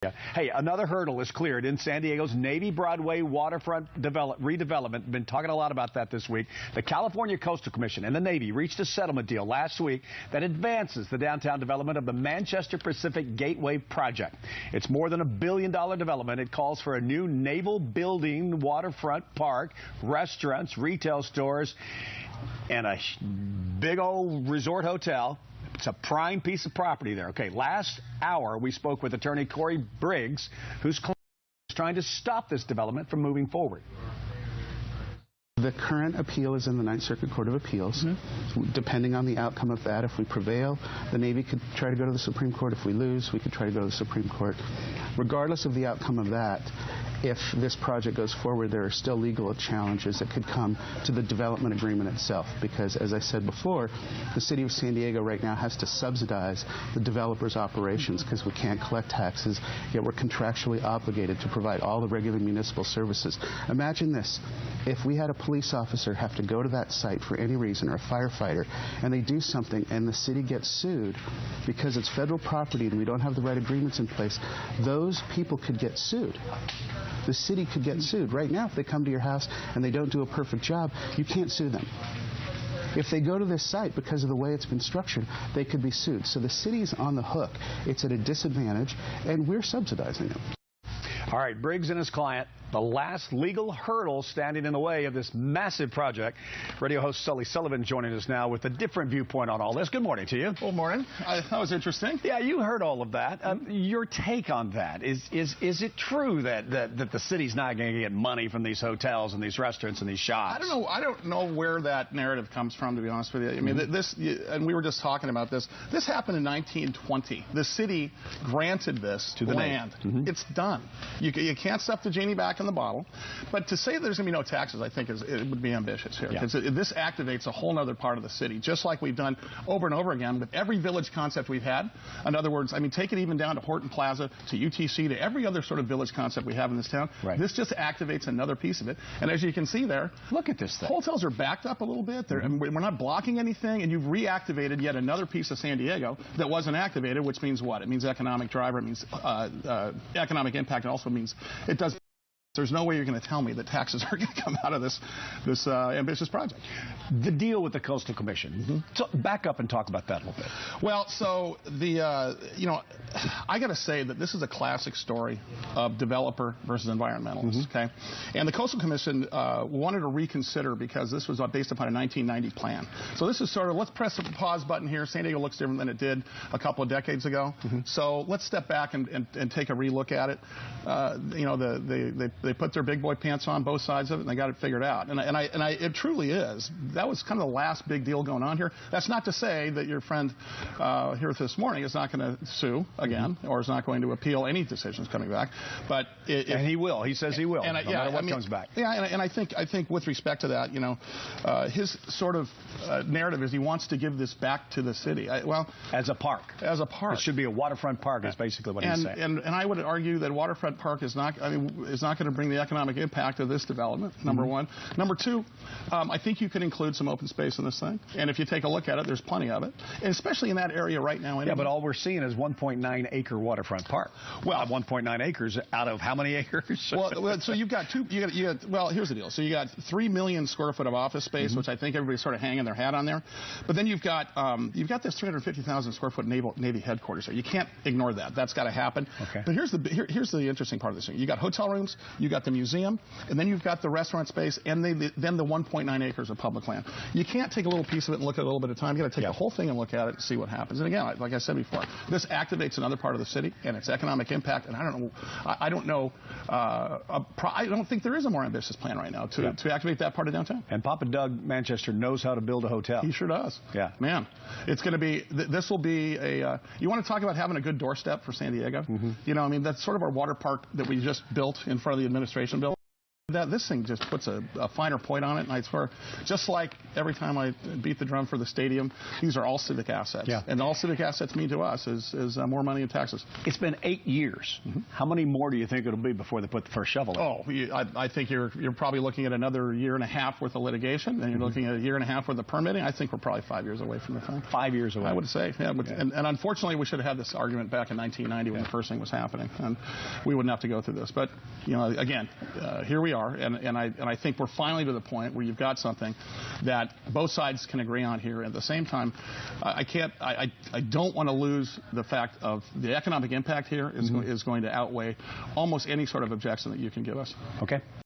Yeah. Hey, another hurdle is cleared in San Diego's Navy Broadway Waterfront redevelopment. Been talking a lot about that this week. The California Coastal Commission and the Navy reached a settlement deal last week that advances the downtown development of the Manchester Pacific Gateway project. It's more than $1 billion development. It calls for a new naval building, waterfront park, restaurants, retail stores, and a big old resort hotel. It's a prime piece of property there. Okay, last hour we spoke with attorney Corey Briggs, who's trying to stop this development from moving forward. The current appeal is in the Ninth Circuit Court of Appeals. Depending on the outcome of that, if we prevail, the Navy could try to go to the Supreme Court. If we lose, we could try to go to the Supreme Court. Regardless of the outcome of that, if this project goes forward, there are still legal challenges that could come to the development agreement itself. Because, as I said before, the city of San Diego right now has to subsidize the developer's operations because we can't collect taxes, yet we're contractually obligated to provide all the regular municipal services. Imagine this. If we had a police officer have to go to that site for any reason, or a firefighter, and they do something and the city gets sued because it's federal property and we don't have the right agreements in place, those people could get sued. The city could get sued. Right now, if they come to your house and they don't do a perfect job, you can't sue them. If they go to this site because of the way it's been structured, they could be sued. So the city's on the hook. It's at a disadvantage, and we're subsidizing it. All right, Briggs and his client, the last legal hurdle standing in the way of this massive project. Radio host Sully Sullivan joining us now with a different viewpoint on all this. Good morning to you. Good morning. That was interesting. Yeah, you heard all of that. Your take on that, is it true that the city's not going to get money from these hotels and these restaurants and these shops? I don't know where that narrative comes from, to be honest with you. I mean, this, and we were just talking about this. This happened in 1920. The city granted this to the land. It's done. You can't stuff the genie back in the bottle. But to say there's going to be no taxes, I think it would be ambitious here. Because this activates a whole other part of the city, just like we've done over and over again with every village concept we've had. In other words, I mean, take it even down to Horton Plaza, to UTC, to every other sort of village concept we have in this town. Right. This just activates another piece of it. And as you can see there, look at this thing. Hotels are backed up a little bit. And we're not blocking anything, and you've reactivated yet another piece of San Diego that wasn't activated, which means what? It means economic driver. It means economic impact. It also means it does. There's no way you're going to tell me that taxes are going to come out of this ambitious project. The deal with the Coastal Commission. So back up and talk about that a little bit. Well, so I got to say that this is a classic story of developer versus environmentalist. Okay, and the Coastal Commission wanted to reconsider because this was based upon a 1990 plan. So this is sort of, let's press the pause button here. San Diego looks different than it did a couple of decades ago. So let's step back and take a relook at it. They put their big boy pants on both sides of it, and they got it figured out. And it truly is. That was kind of the last big deal going on here. That's not to say that your friend here this morning is not going to sue again, or is not going to appeal any decisions coming back. But and he will. He says he will. No matter what comes back. Yeah, and I think with respect to that, his sort of narrative is he wants to give this back to the city. As a park. As a park. It should be a waterfront park. Is basically what he's saying. And I would argue that waterfront park is not going to bring the economic impact of this development, number one. Number two, I think you could include some open space in this thing. And if you take a look at it, there's plenty of it, and especially in that area right now. Yeah, but all we're seeing is 1.9 acre waterfront park. Well, 1.9 acres out of how many acres? Well, so you've got well, here's the deal. So you got 3 million square foot of office space, which I think everybody's sort of hanging their hat on there. But then you've got this 350,000 square foot Navy headquarters there. You can't ignore that. That's got to happen. Okay. But here's the interesting part of this thing. You got hotel rooms. You got the museum, and then you've got the restaurant space, and then the 1.9 acres of public land. You can't take a little piece of it and look at it a little bit at a time. You got to take the whole thing and look at it and see what happens. And again, like I said before, this activates another part of the city and its economic impact. And I don't think there is a more ambitious plan right now to activate that part of downtown. And Papa Doug Manchester knows how to build a hotel. He sure does. Yeah, man, it's going to be. This will be a. You want to talk about having a good doorstep for San Diego? I mean, that's sort of our water park that we just built in front of the administration building. This thing just puts a finer point on it, and I swear, just like every time I beat the drum for the stadium, these are all civic assets. Yeah. And all civic assets mean to us is more money in taxes. It's been 8 years. How many more do you think it'll be before they put the first shovel in? Oh, I think you're probably looking at another year and a half worth of litigation, and you're looking at a year and a half worth of permitting. I think we're probably 5 years away from the thing. 5 years away. I would say, yeah. And unfortunately, we should have had this argument back in 1990 when the first thing was happening, and we wouldn't have to go through this. But again, here we are. And I think we're finally to the point where you've got something that both sides can agree on here. At the same time, I don't want to lose the fact of the economic impact here is going to outweigh almost any sort of objection that you can give us. Okay.